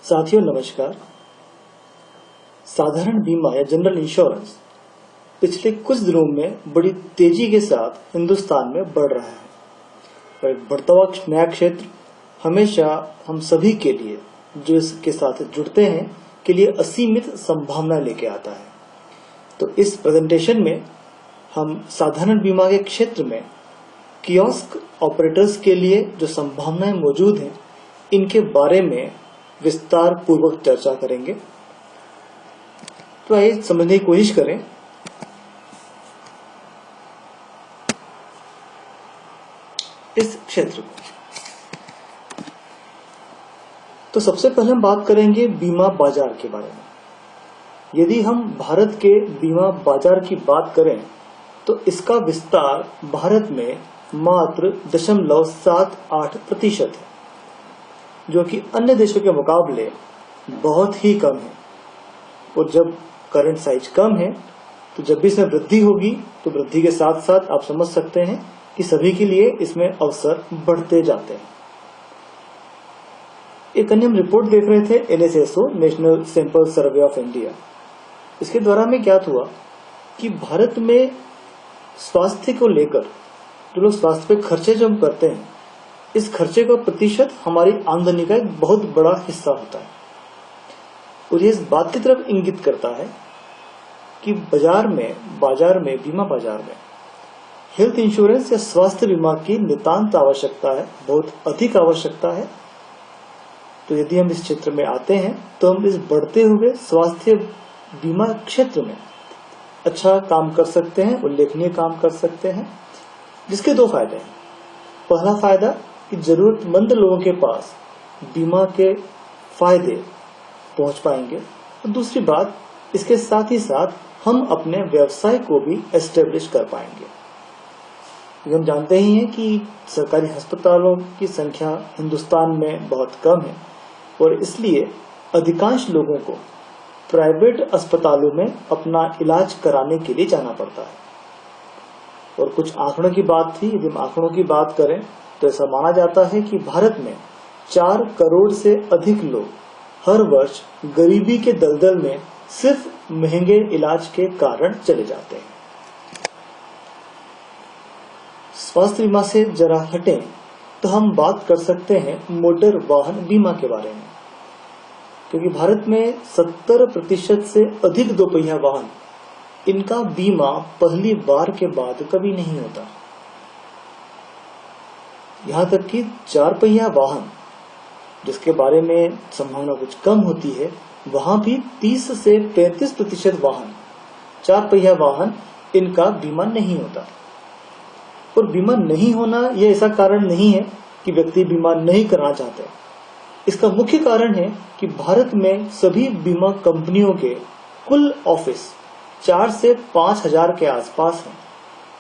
साथियों नमस्कार। साधारण बीमा या जनरल इंश्योरेंस पिछले कुछ दिनों में बड़ी तेजी के साथ हिंदुस्तान में बढ़ रहा है और एक बढ़ता हुआ नया क्षेत्र हमेशा हम सभी के लिए जो इसके साथ जुड़ते हैं के लिए असीमित संभावना लेके आता है। तो इस प्रेजेंटेशन में हम साधारण बीमा के क्षेत्र में कियोस्क ऑपरेटर्स के लिए जो संभावनाएं मौजूद हैं इनके बारे में विस्तार पूर्वक चर्चा करेंगे। तो आइए समझने की कोशिश करें। इस क्षेत्र को तो सबसे पहले हम बात करेंगे बीमा बाजार के बारे में। यदि हम भारत के बीमा बाजार की बात करें तो इसका विस्तार भारत में मात्र 0.78% है, जो कि अन्य देशों के मुकाबले बहुत ही कम है। और जब करंट साइज कम है तो जब भी इसमें वृद्धि होगी तो वृद्धि के साथ साथ आप समझ सकते हैं कि सभी के लिए इसमें अवसर बढ़ते जाते हैं। एक अन्य हम रिपोर्ट देख रहे थे NSSO national sample survey of India. इसके द्वारा में क्या हुआ कि भारत में स्वास्थ्य को लेकर जो लोग स्वास्थ्य पे खर्चे जो हम करते हैं, इस खर्चे का प्रतिशत हमारी आमदनी का एक बहुत बड़ा हिस्सा होता है। और ये इस बात की तरफ इंगित करता है कि बाजार में बीमा बाजार में हेल्थ इंश्योरेंस या स्वास्थ्य बीमा की नितांत आवश्यकता है, बहुत अधिक आवश्यकता है। तो यदि हम इस क्षेत्र में आते हैं तो हम इस बढ़ते हुए स्वास्थ्य बीमा क्षेत्र में अच्छा काम कर सकते हैं, उल्लेखनीय काम कर सकते हैं, जिसके दो फायदे हैं। पहला फायदा कि जरूरतमंद लोगों के पास बीमा के फायदे पहुंच पाएंगे और दूसरी बात इसके साथ ही साथ हम अपने व्यवसाय को भी एस्टेब्लिश कर पाएंगे। हम जानते ही हैं कि सरकारी अस्पतालों की संख्या हिंदुस्तान में बहुत कम है और इसलिए अधिकांश लोगों को प्राइवेट अस्पतालों में अपना इलाज कराने के लिए जाना पड़ता है। और कुछ आंकड़ों की बात थी, यदि हम आंकड़ों की बात करें तो ऐसा माना जाता है कि भारत में 4 करोड़ से अधिक लोग हर वर्ष गरीबी के दलदल में सिर्फ महंगे इलाज के कारण चले जाते हैं। स्वास्थ्य बीमा से जरा हटें तो हम बात कर सकते हैं मोटर वाहन बीमा के बारे में, क्योंकि भारत में 70% से अधिक दोपहिया वाहन इनका बीमा पहली बार के बाद कभी नहीं होता। यहाँ तक कि 4 पहिया वाहन जिसके बारे में संभावना कुछ कम होती है, वहां भी 30 से 35% वाहन 4 पहिया वाहन इनका बीमा नहीं होता। और बीमा नहीं होना यह ऐसा कारण नहीं है कि व्यक्ति बीमा नहीं करना चाहते। इसका मुख्य कारण है कि भारत में सभी बीमा कंपनियों के कुल ऑफिस 4 से 5 हजार के आसपास हैं।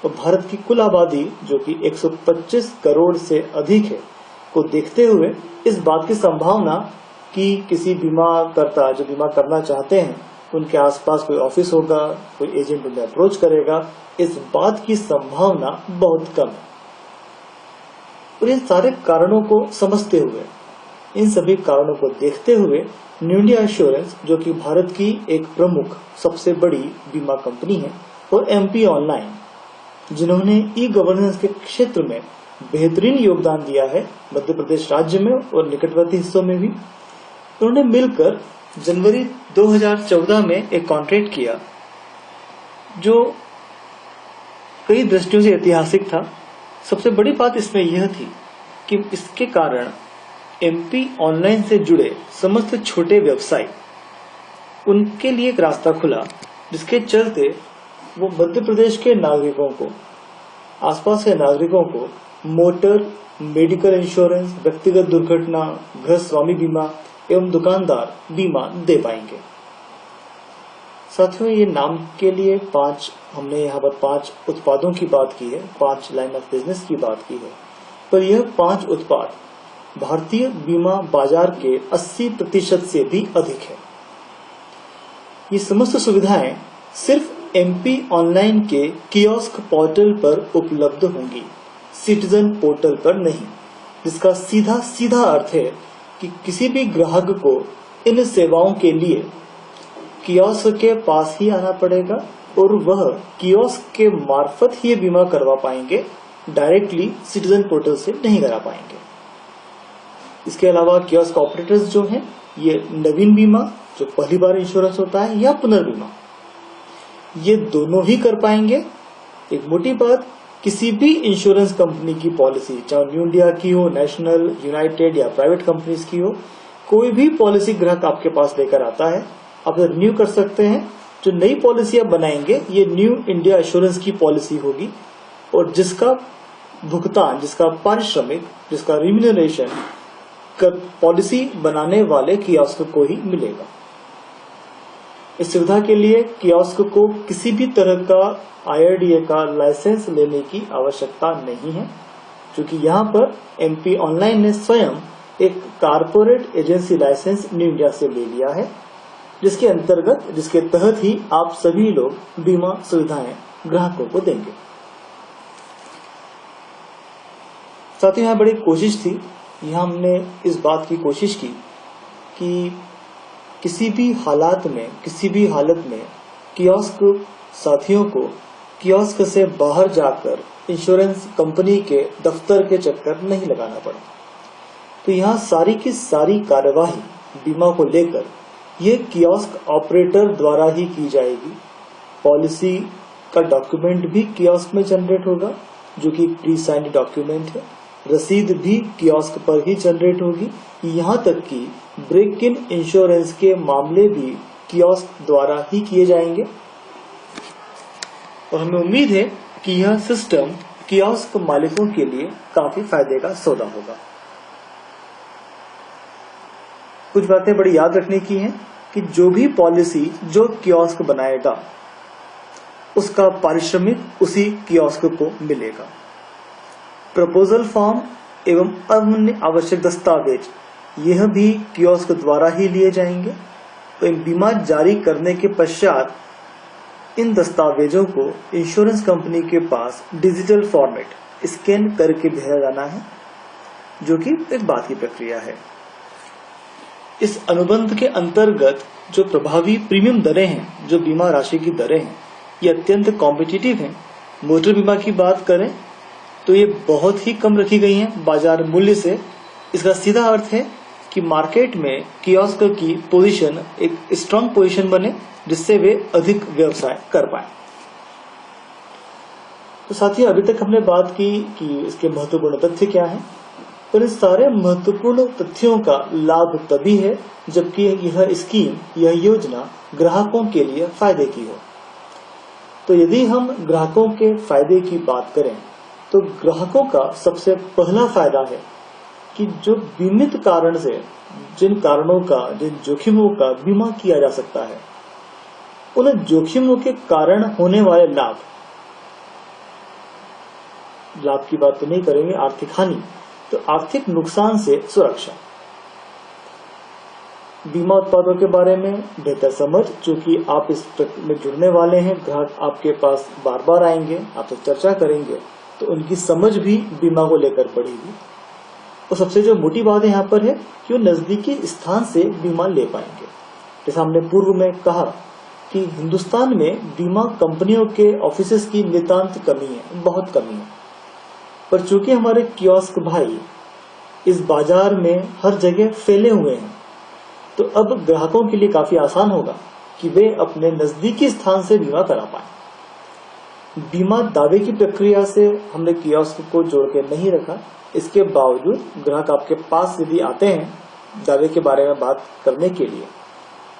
तो भारत की कुल आबादी जो कि 125 करोड़ से अधिक है को देखते हुए इस बात की संभावना कि किसी बीमा करता जो बीमा करना चाहते हैं उनके आसपास कोई ऑफिस होगा, कोई एजेंट उन्हें अप्रोच करेगा, इस बात की संभावना बहुत कम है। और इन सारे कारणों को समझते हुए, इन सभी कारणों को देखते हुए न्यू इंडिया एश्योरेंस जो कि भारत की एक प्रमुख सबसे बड़ी बीमा कंपनी है, और MP ऑनलाइन जिन्होंने ई गवर्नेंस के क्षेत्र में बेहतरीन योगदान दिया है मध्य प्रदेश राज्य में और निकटवर्ती हिस्सों में भी, उन्होंने मिलकर जनवरी 2014 में एक कॉन्ट्रैक्ट किया जो कई दृष्टियों से ऐतिहासिक था। सबसे बड़ी बात इसमें यह थी कि इसके कारण MP ऑनलाइन से जुड़े समस्त छोटे व्यवसाय उनके लिए एक रास्ता खुला, जिसके चलते वो मध्य प्रदेश के नागरिकों को, आसपास के नागरिकों को मोटर, मेडिकल इंश्योरेंस, व्यक्तिगत दुर्घटना, घर स्वामी बीमा एवं दुकानदार बीमा दे पाएंगे। साथियों, ये नाम के लिए हमने यहाँ पर 5 उत्पादों की बात की है, 5 लाइन ऑफ बिजनेस की बात की है, पर यह 5 उत्पाद भारतीय बीमा बाजार के 80% से भी अधिक है। ये समस्त सुविधाएं सिर्फ MP ऑनलाइन के कियोस्क पोर्टल पर उपलब्ध होंगी, सिटीजन पोर्टल पर नहीं, जिसका सीधा अर्थ है कि किसी भी ग्राहक को इन सेवाओं के लिए कियोस्क के पास ही आना पड़ेगा और वह कियोस्क के मार्फत ही बीमा करवा पाएंगे, डायरेक्टली सिटीजन पोर्टल से नहीं करा पाएंगे। इसके अलावा कियोस्क ऑपरेटर्स जो हैं, ये नवीन बीमा जो पहली बार इंश्योरेंस होता है या पुनर्बीमा, ये दोनों ही कर पाएंगे। एक मोटी बात, किसी भी इंश्योरेंस कंपनी की पॉलिसी, चाहे न्यू इंडिया की हो, नेशनल, यूनाइटेड या प्राइवेट कंपनीज की हो, कोई भी पॉलिसी ग्राहक आपके पास लेकर आता है, आप रिन्यू कर सकते हैं। जो नई पॉलिसी आप बनाएंगे ये न्यू इंडिया इंश्योरेंस की पॉलिसी होगी और जिसका भुगतान, जिसका पारिश्रमिक, जिसका रिम्यूनरेशन पॉलिसी बनाने वाले कियोस्क को ही मिलेगा। इस सुविधा के लिए कियोस्क को किसी भी तरह का IRDA का लाइसेंस लेने की आवश्यकता नहीं है, क्योंकि यहाँ पर MP ऑनलाइन ने स्वयं एक corporate agency license New India से ले लिया है, जिसके अंतर्गत, जिसके तहत ही आप सभी लोग बीमा सुविधाएं ग्राहकों को देंगे। साथियों, यहाँ बड़ी कोशिश थी, यहाँ हमने इस बात की कोशिश की कि किसी भी हालत में कियोस्क साथियों को कियोस्क से बाहर जाकर इंश्योरेंस कंपनी के दफ्तर के चक्कर नहीं लगाना पड़े। तो यहाँ सारी की सारी कार्यवाही बीमा को लेकर ये कियोस्क ऑपरेटर द्वारा ही की जाएगी। पॉलिसी का डॉक्यूमेंट भी कियोस्क में जनरेट होगा, जो कि प्री साइंड डॉक्यूमेंट है। रसीद भी कियोस्क पर ही जनरेट होगी। यहाँ तक कि ब्रेक इन इंश्योरेंस के मामले भी कियोस्क द्वारा ही किए जाएंगे और हमें उम्मीद है कि यह सिस्टम कियोस्क मालिकों के लिए काफी फायदे का सौदा होगा। कुछ बातें बड़ी याद रखने की हैं कि जो भी पॉलिसी जो कियोस्क बनाएगा उसका पारिश्रमिक उसी कियोस्क को मिलेगा। प्रपोजल फॉर्म एवं अन्य आवश्यक दस्तावेज यह भी कियोस्क द्वारा ही लिए जाएंगे। तो बीमा जारी करने के पश्चात इन दस्तावेजों को इंश्योरेंस कंपनी के पास डिजिटल फॉर्मेट स्कैन करके भेजा जाना है, जो कि एक बात की प्रक्रिया है। इस अनुबंध के अंतर्गत जो प्रभावी प्रीमियम दरें हैं, जो बीमा राशि की दरें हैं, ये अत्यंत कॉम्पिटिटिव हैं। मोटर बीमा की बात करें तो ये बहुत ही कम रखी गई हैं बाजार मूल्य से। इसका सीधा अर्थ है कि मार्केट में कियोस्क की पोजीशन एक स्ट्रांग पोजीशन बने, जिससे वे अधिक व्यवसाय कर पाए। तो साथियों, अभी तक हमने बात की कि इसके महत्वपूर्ण तथ्य क्या हैं, पर इन सारे महत्वपूर्ण तथ्यों का लाभ तभी है जबकि यह स्कीम, यह योजना ग्राहकों के लिए फायदे की हो। तो यदि हम ग्राहकों के फायदे की बात करें तो ग्राहकों का सबसे पहला फायदा है कि जो बीमित कारण से, जिन कारणों का, जिन जोखिमों का बीमा किया जा सकता है, उन जोखिमों के कारण होने वाले लाभ की बात तो नहीं करेंगे, आर्थिक हानि, तो आर्थिक नुकसान से सुरक्षा। बीमा उत्पादों के बारे में बेहतर समझ, चूंकि आप इस में जुड़ने वाले हैं, ग्राहक आपके पास बार बार आएंगे, आपसे चर्चा करेंगे, तो उनकी समझ भी बीमा को लेकर बढ़ेगी। और सबसे जो मोटी बात यहाँ पर है कि वो नजदीकी स्थान से बीमा ले पाएंगे। जैसे हमने पूर्व में कहा कि हिंदुस्तान में बीमा कंपनियों के ऑफिसेस की नितांत कमी है, बहुत कमी है। पर चूंकि हमारे कियोस्क भाई इस बाजार में हर जगह फैले हुए हैं, तो अब ग्राहकों के लिए काफी आसान होगा कि वे अपने नजदीकी स्थान से बीमा करा पाए। बीमा दावे की प्रक्रिया से हमने कियोस्क को जोड़ के नहीं रखा। इसके बावजूद ग्राहक आपके पास यदि आते हैं दावे के बारे में बात करने के लिए,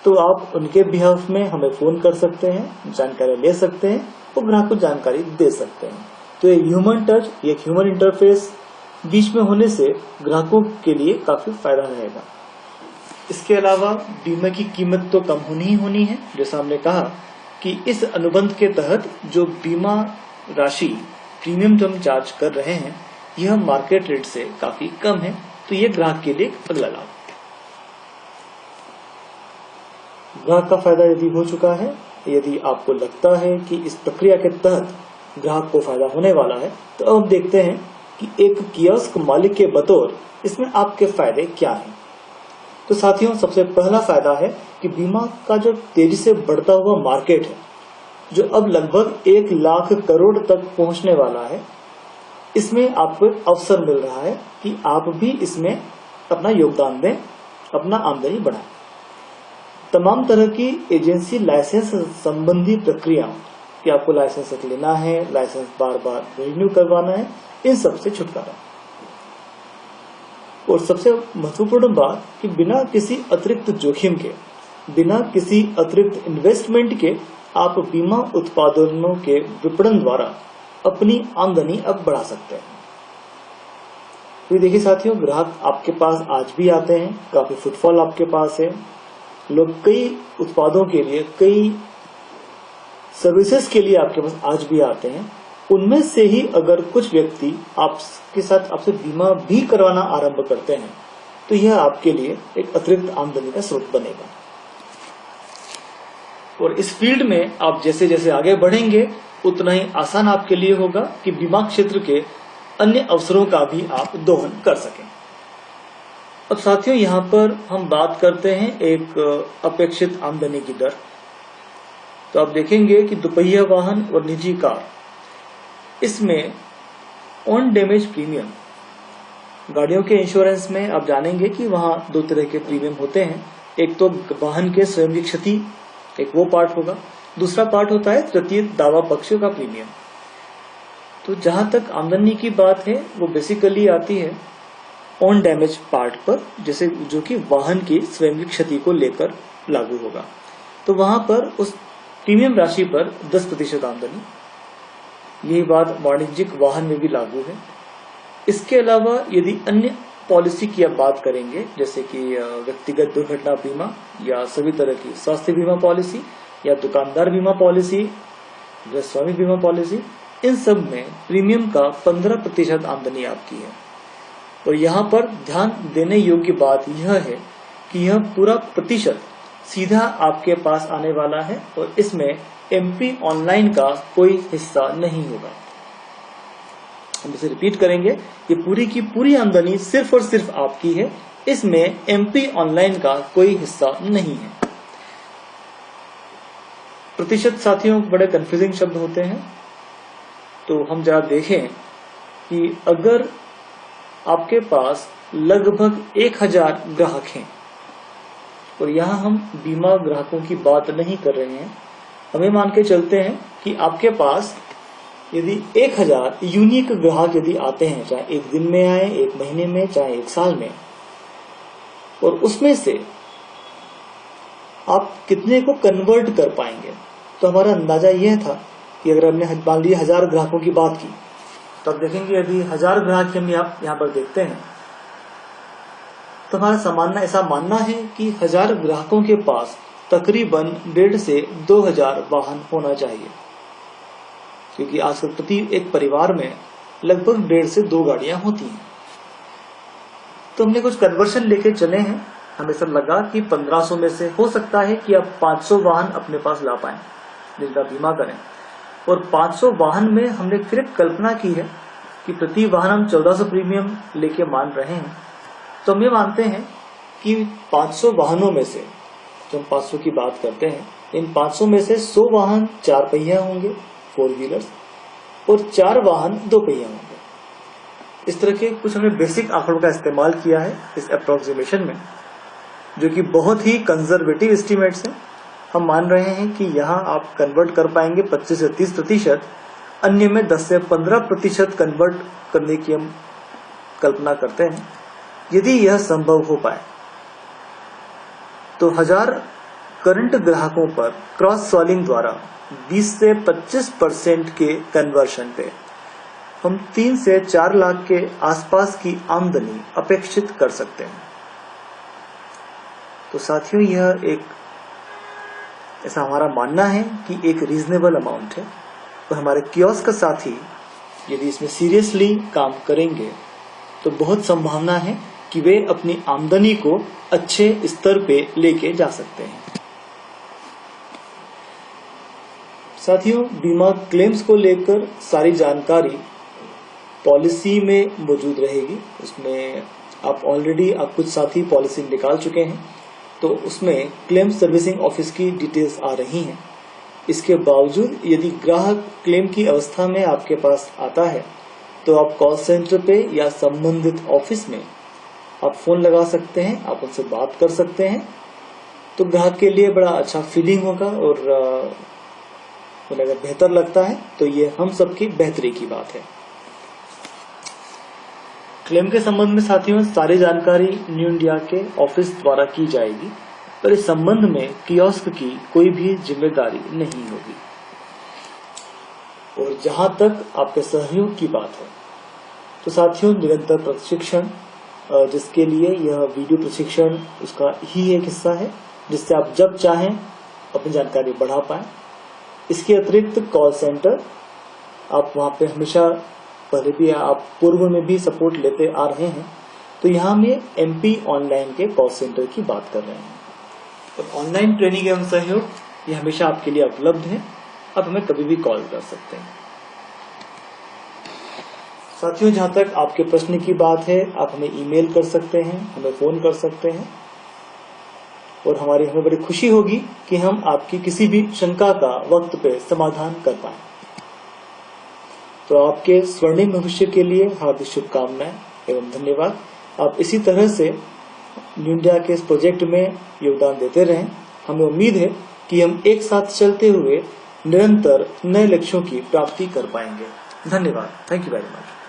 तो आप उनके बिहाफ में हमें फोन कर सकते हैं, जानकारी ले सकते हैं और ग्राहक को जानकारी दे सकते हैं। तो ये ह्यूमन टच, ये ह्यूमन इंटरफेस बीच में होने से ग्राहकों के लिए काफी फायदा रहेगा। इसके अलावा बीमा की कीमत तो कम होनी ही होनी है। जैसा हमने कहा कि इस अनुबंध के तहत जो बीमा राशि, प्रीमियम जो हम चार्ज कर रहे हैं, यह मार्केट रेट से काफी कम है। तो ये ग्राहक के लिए अगला लाभ। ग्राहक का फायदा यदि हो चुका है, यदि आपको लगता है कि इस प्रक्रिया के तहत ग्राहक को फायदा होने वाला है, तो अब देखते हैं कि एक कियोस्क मालिक के बतौर इसमें आपके फायदे क्या हैं। तो साथियों, सबसे पहला फायदा है कि बीमा का जो तेजी से बढ़ता हुआ मार्केट है, जो अब लगभग 1 लाख करोड़ तक पहुंचने वाला है, इसमें आपको एक अवसर मिल रहा है कि आप भी इसमें अपना योगदान दें, अपना आमदनी बढ़ाएं। तमाम तरह की एजेंसी लाइसेंस संबंधी प्रक्रिया कि आपको लाइसेंस लेना है, लाइसेंस बार बार रिन्यू करवाना है, इन सब से छुटकारा। और सबसे महत्वपूर्ण बात कि बिना किसी अतिरिक्त जोखिम के, बिना किसी अतिरिक्त इन्वेस्टमेंट के आप बीमा उत्पादनों के विपणन द्वारा अपनी आमदनी अब बढ़ा सकते हैं। तो देखिए साथियों, ग्राहक आपके पास आज भी आते हैं, काफी फुटफॉल आपके पास है। लोग कई उत्पादों के लिए, कई सर्विसेज के लिए आपके पास आज भी आते हैं। उनमें से ही अगर कुछ व्यक्ति आपके साथ आपसे बीमा भी करवाना आरंभ करते हैं तो यह आपके लिए एक अतिरिक्त आमदनी का स्रोत बनेगा। और इस फील्ड में आप जैसे जैसे आगे बढ़ेंगे उतना ही आसान आपके लिए होगा कि बीमा क्षेत्र के अन्य अवसरों का भी आप दोहन कर सकें। अब साथियों, यहाँ पर हम बात करते हैं एक अपेक्षित आमदनी की दर। तो आप देखेंगे कि दुपहिया वाहन और निजी कार, इसमें ऑन डैमेज प्रीमियम, गाड़ियों के इंश्योरेंस में आप जानेंगे कि वहां 2 तरह के प्रीमियम होते हैं। एक तो वाहन के स्वयं की क्षति, एक वो पार्ट होगा। दूसरा पार्ट होता है तृतीय दावा पक्ष का प्रीमियम। तो जहां तक आमदनी की बात है वो बेसिकली आती है ऑन डैमेज पार्ट पर, जैसे जो कि वाहन की स्वयं की क्षति को लेकर लागू होगा। तो वहां पर उस प्रीमियम राशि पर 10% आमदनी। यही बात वाणिज्यिक वाहन में भी लागू है। इसके अलावा यदि अन्य पॉलिसी की आप बात करेंगे, जैसे कि व्यक्तिगत दुर्घटना बीमा या सभी तरह की स्वास्थ्य बीमा पॉलिसी या दुकानदार बीमा पॉलिसी, स्वामी बीमा पॉलिसी, इन सब में प्रीमियम का 15% आमदनी आपकी है। और यहाँ पर ध्यान देने योग्य बात यह है कि यह पूरा प्रतिशत सीधा आपके पास आने वाला है और इसमें MP ऑनलाइन का कोई हिस्सा नहीं होगा। हम इसे रिपीट करेंगे, ये पूरी की पूरी आमदनी सिर्फ और सिर्फ आपकी है, इसमें MP ऑनलाइन का कोई हिस्सा नहीं है। प्रतिशत साथियों बड़े कंफ्यूजिंग शब्द होते हैं, तो हम जरा देखें कि अगर आपके पास लगभग 1000 ग्राहक हैं, और यहाँ हम बीमा ग्राहकों की बात नहीं कर रहे हैं, हमें मान के चलते हैं कि आपके पास यदि 1000 यूनिक ग्राहक यदि आते हैं, चाहे एक दिन में आए, एक महीने में, चाहे एक साल में, और उसमें से आप कितने को कन्वर्ट कर पाएंगे। तो हमारा अंदाजा यह था कि अगर हमने मान लिया 1000 ग्राहकों की बात की, तो आप देखेंगे यदि 1000 ग्राहक हम यहाँ पर देखते हैं तो हमारा ऐसा मानना है कि 1000 ग्राहकों के पास तकरीबन 1.5 से 2000 वाहन होना चाहिए, क्योंकि आजकल प्रति एक परिवार में लगभग 1.5 से 2 गाड़ियां होती हैं। तो हमने कुछ कन्वर्शन लेके चले हैं, हमें सब लगा कि 1500 में से हो सकता है कि आप 500 वाहन अपने पास ला पाएं जिनका बीमा करें। और 500 वाहन में हमने फिर एक कल्पना की है कि प्रति वाहन हम 1400 प्रीमियम लेके मान रहे हैं। तो हम ये मानते हैं कि 500 वाहनों में से, जो हम 500 की बात करते हैं, इन 500 में से 100 वाहन 4 पहिया होंगे, 4 व्हीलर्स, और 4 वाहन 2 पहिया होंगे। इस तरह के कुछ हमने बेसिक आंकड़ों का इस्तेमाल किया है इस अप्रोक्सीमेशन में, जो कि बहुत ही कंजर्वेटिव एस्टिमेट्स हैं। हम मान रहे हैं कि यहाँ आप कन्वर्ट कर पाएंगे 25 से 30%, अन्य में 10 से 15% कन्वर्ट करने की हम कल्पना करते हैं। यदि यह संभव हो पाए तो 1000 करंट ग्राहकों पर क्रॉस सेलिंग द्वारा 20 से 25% के कन्वर्शन पे हम 3 से 4 लाख के आसपास की आमदनी अपेक्षित कर सकते हैं। तो साथियों, यह एक ऐसा हमारा मानना है कि एक रीजनेबल अमाउंट है, और हमारे कियोस्क का साथी यदि इसमें सीरियसली काम करेंगे तो बहुत संभावना है कि वे अपनी आमदनी को अच्छे स्तर पे लेके जा सकते हैं। साथियों, बीमा क्लेम्स को लेकर सारी जानकारी पॉलिसी में मौजूद रहेगी। उसमें आप ऑलरेडी कुछ साथी पॉलिसी निकाल चुके हैं, तो उसमें क्लेम सर्विसिंग ऑफिस की डिटेल्स आ रही हैं। इसके बावजूद यदि ग्राहक क्लेम की अवस्था में आपके पास आता है तो आप कॉल सेंटर पे या संबंधित ऑफिस में आप फोन लगा सकते हैं, आप उनसे बात कर सकते हैं। तो ग्राहक के लिए बड़ा अच्छा फीलिंग होगा और उन्हें अगर बेहतर लगता है तो ये हम सबकी बेहतरी की बात है। क्लेम के संबंध में साथियों सारी जानकारी न्यू इंडिया के ऑफिस द्वारा की जाएगी, पर इस संबंध में कियोस्क की कोई भी जिम्मेदारी नहीं होगी। और जहां तक आपके सहयोग की बात है तो साथियों निरंतर प्रशिक्षण, जिसके लिए यह वीडियो प्रशिक्षण उसका ही एक हिस्सा है, जिससे आप जब चाहें अपनी जानकारी बढ़ा पाएं। इसके अतिरिक्त कॉल सेंटर आप वहां पे हमेशा पहले भी आप पूर्व में भी सपोर्ट लेते आ रहे हैं, तो यहाँ में MP ऑनलाइन के कॉल सेंटर की बात कर रहे हैं। तो ऑनलाइन ट्रेनिंग एवं सहयोग ये हमेशा आपके लिए उपलब्ध है, आप हमें कभी भी कॉल कर सकते हैं। साथियों जहां तक आपके प्रश्न की बात है, आप हमें ईमेल कर सकते हैं, हमें फोन कर सकते हैं, और हमें बड़ी खुशी होगी कि हम आपकी किसी भी शंका का वक्त पे समाधान कर पाए। तो आपके स्वर्णिम भविष्य के लिए हार्दिक शुभकामनाएं एवं धन्यवाद। आप इसी तरह से न्यू इंडिया के इस प्रोजेक्ट में योगदान देते रहें। हमें उम्मीद है कि हम एक साथ चलते हुए निरंतर नए लक्ष्यों की प्राप्ति कर पाएंगे। धन्यवाद। Thank you very much.